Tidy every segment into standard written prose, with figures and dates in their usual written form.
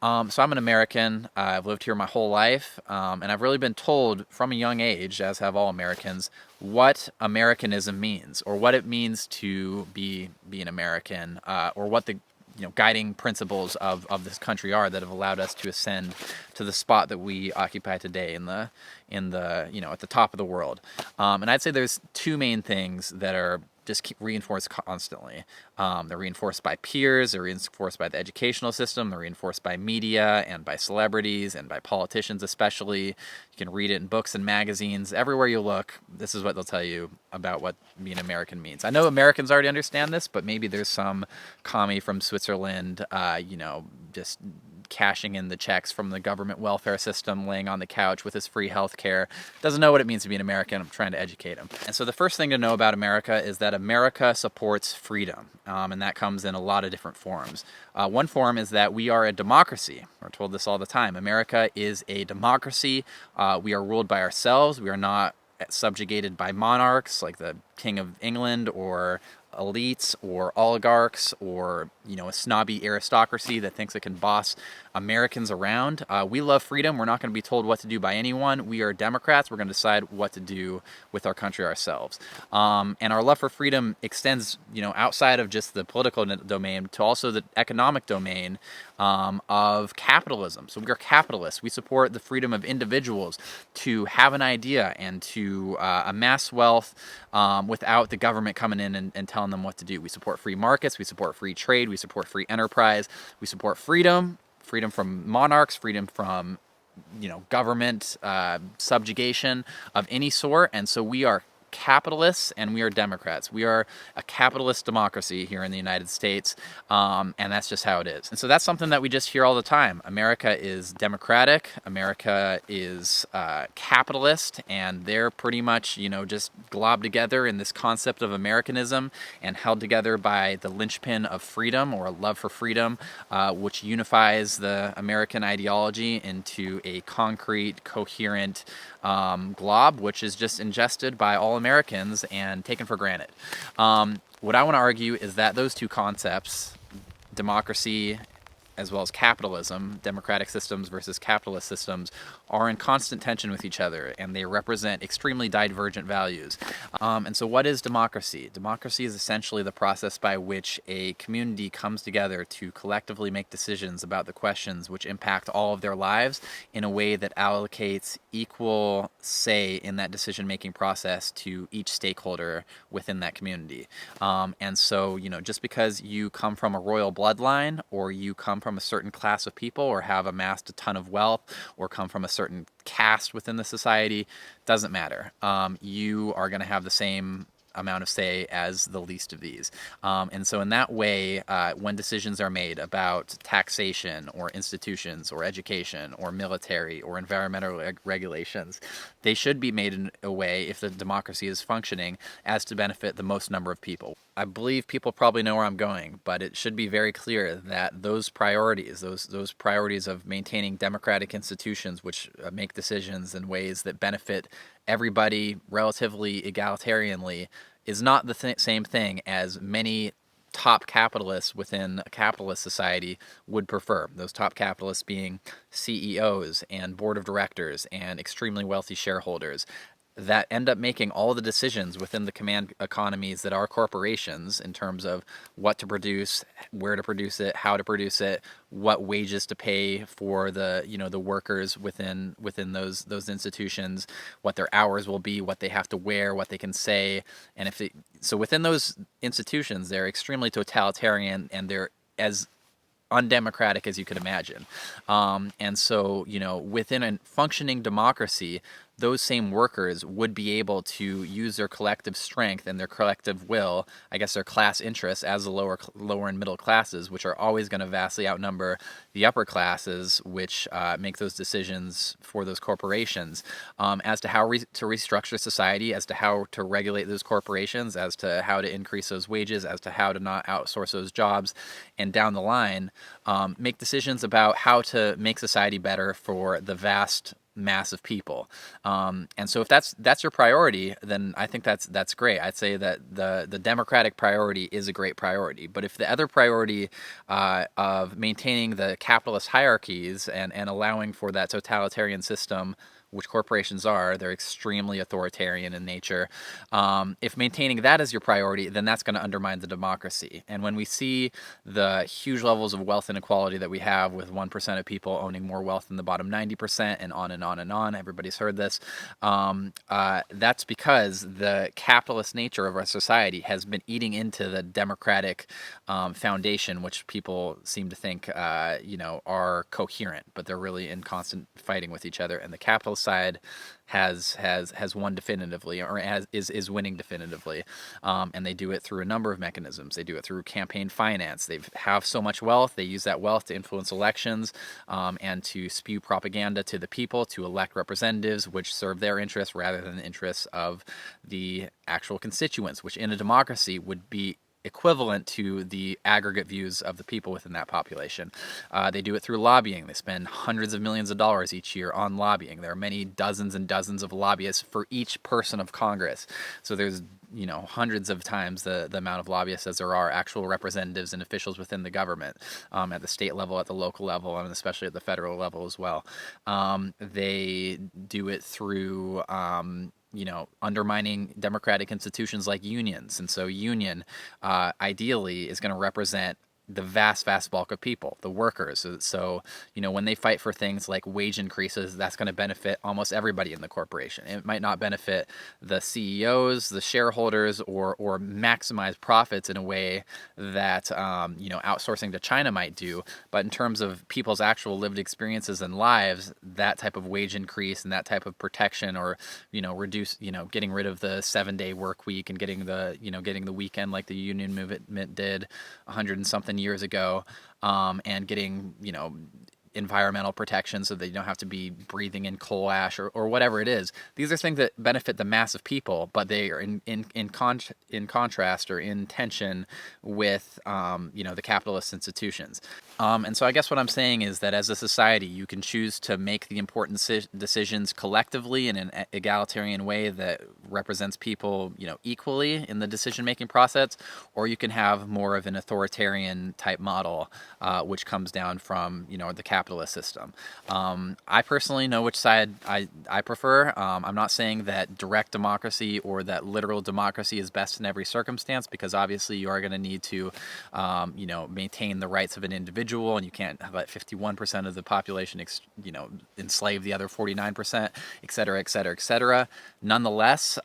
So I'm an American. I've lived here my whole life, and I've really been told from a young age, as have all Americans, what Americanism means, or what it means to be an American, or what the guiding principles of this country are that have allowed us to ascend to the spot that we occupy today in the at the top of the world. And I'd say there's two main things that are just keep reinforced constantly. They're reinforced by peers, they're reinforced by the educational system, they're reinforced by media and by celebrities and by politicians especially. You can read it in books and magazines. Everywhere you look, this is what they'll tell you about what being American means. I know Americans already understand this, but maybe there's some commie from Switzerland, just cashing in the checks from the government welfare system, laying on the couch with his free health care, doesn't know what it means to be an American. I'm trying to educate him. And so the first thing to know about America is that America supports freedom, and that comes in a lot of different forms. One form is that we are a democracy. We're told this all the time. America is a democracy. We are ruled by ourselves. We are not subjugated by monarchs like the King of England or elites or oligarchs or a snobby aristocracy that thinks it can boss Americans around. We love freedom. We're not going to be told what to do by anyone. We are Democrats. We're going to decide what to do with our country ourselves. And our love for freedom extends outside of just the political domain to also the economic domain of capitalism. So we are capitalists. We support the freedom of individuals to have an idea and to amass wealth without the government coming in and telling them what to do. We support free markets. We support free trade. We support free enterprise. We support freedom from monarchs, freedom from government subjugation of any sort. And so we are capitalists and we are Democrats. We are a capitalist democracy here in the United States, and that's just how it is. And so that's something that we just hear all the time. America is democratic, America is capitalist, and they're pretty much, just globbed together in this concept of Americanism and held together by the linchpin of freedom or a love for freedom, which unifies the American ideology into a concrete, coherent glob, which is just ingested by all Americans and taken for granted. What I want to argue is that those two concepts, democracy as well as capitalism, democratic systems versus capitalist systems, are in constant tension with each other, and they represent extremely divergent values. And so what is democracy? Democracy is essentially the process by which a community comes together to collectively make decisions about the questions which impact all of their lives in a way that allocates equal say in that decision-making process to each stakeholder within that community. And so, just because you come from a royal bloodline, or you come from a certain class of people, or have amassed a ton of wealth, or come from a certain caste within the society, doesn't matter. You are going to have the same amount of say as the least of these. And so in that way, when decisions are made about taxation or institutions or education or military or environmental regulations, they should be made in a way, if the democracy is functioning, as to benefit the most number of people. I believe people probably know where I'm going, but it should be very clear that those priorities, those priorities of maintaining democratic institutions which make decisions in ways that benefit everybody relatively egalitarianly, is not the same thing as many top capitalists within a capitalist society would prefer. Those top capitalists being CEOs and board of directors and extremely wealthy shareholders that end up making all the decisions within the command economies that are corporations in terms of what to produce, where to produce it, how to produce it, what wages to pay for the the workers within those institutions, what their hours will be, what they have to wear, what they can say, and so within those institutions they're extremely totalitarian and they're as undemocratic as you could imagine. And so, within a functioning democracy, those same workers would be able to use their collective strength and their collective will, I guess their class interests as the lower and middle classes, which are always going to vastly outnumber the upper classes, which make those decisions for those corporations, as to how to restructure society, as to how to regulate those corporations, as to how to increase those wages, as to how to not outsource those jobs, and down the line, make decisions about how to make society better for the vast mass of people. And so if that's your priority, then I think that's great. I'd say that the democratic priority is a great priority. But if the other priority of maintaining the capitalist hierarchies and allowing for that totalitarian system, which corporations are, they're extremely authoritarian in nature. If maintaining that as your priority, then that's going to undermine the democracy. And when we see the huge levels of wealth inequality that we have, with 1% of people owning more wealth than the bottom 90%, and on and on and on, everybody's heard this, that's because the capitalist nature of our society has been eating into the democratic foundation, which people seem to think, are coherent, but they're really in constant fighting with each other. And the capitalist side has won definitively, or is winning definitively, and they do it through a number of mechanisms. They do it through campaign finance. They have so much wealth, they use that wealth to influence elections, and to spew propaganda to the people to elect representatives which serve their interests rather than the interests of the actual constituents, which in a democracy would be equivalent to the aggregate views of the people within that population. They do it through lobbying. They spend hundreds of millions of dollars each year on lobbying. There are many dozens and dozens of lobbyists for each person of Congress. So there's hundreds of times the amount of lobbyists as there are actual representatives and officials within the government, at the state level, at the local level, and especially at the federal level as well. They do it through undermining democratic institutions like unions. And so union ideally is going to represent the vast bulk of people, the workers. So, when they fight for things like wage increases, that's going to benefit almost everybody in the corporation. It might not benefit the CEOs, the shareholders, or maximize profits in a way that, outsourcing to China might do. But in terms of people's actual lived experiences and lives, that type of wage increase and that type of protection, or, reduce, getting rid of the 7-day work week and getting the weekend like the union movement did 100 and something years ago, and getting environmental protection so that you don't have to be breathing in coal ash or whatever it is. These are things that benefit the mass of people, but they are in contrast or in tension with the capitalist institutions. And so I guess what I'm saying is that as a society, you can choose to make the important decisions collectively in an egalitarian way that represents people, equally in the decision-making process, or you can have more of an authoritarian type model, which comes down from, the capitalist system. I personally know which side I prefer. I'm not saying that direct democracy or that literal democracy is best in every circumstance, because obviously you are going to need to, maintain the rights of an individual, and you can't let 51% of the population, enslave the other 49%, et cetera, et cetera, et cetera. Nonetheless,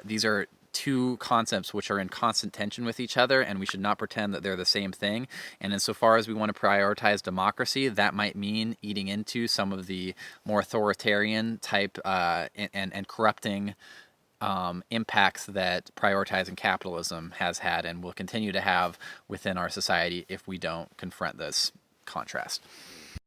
these are two concepts which are in constant tension with each other, and we should not pretend that they're the same thing. And insofar as we want to prioritize democracy, that might mean eating into some of the more authoritarian type and corrupting impacts that prioritizing capitalism has had and will continue to have within our society if we don't confront this contrast.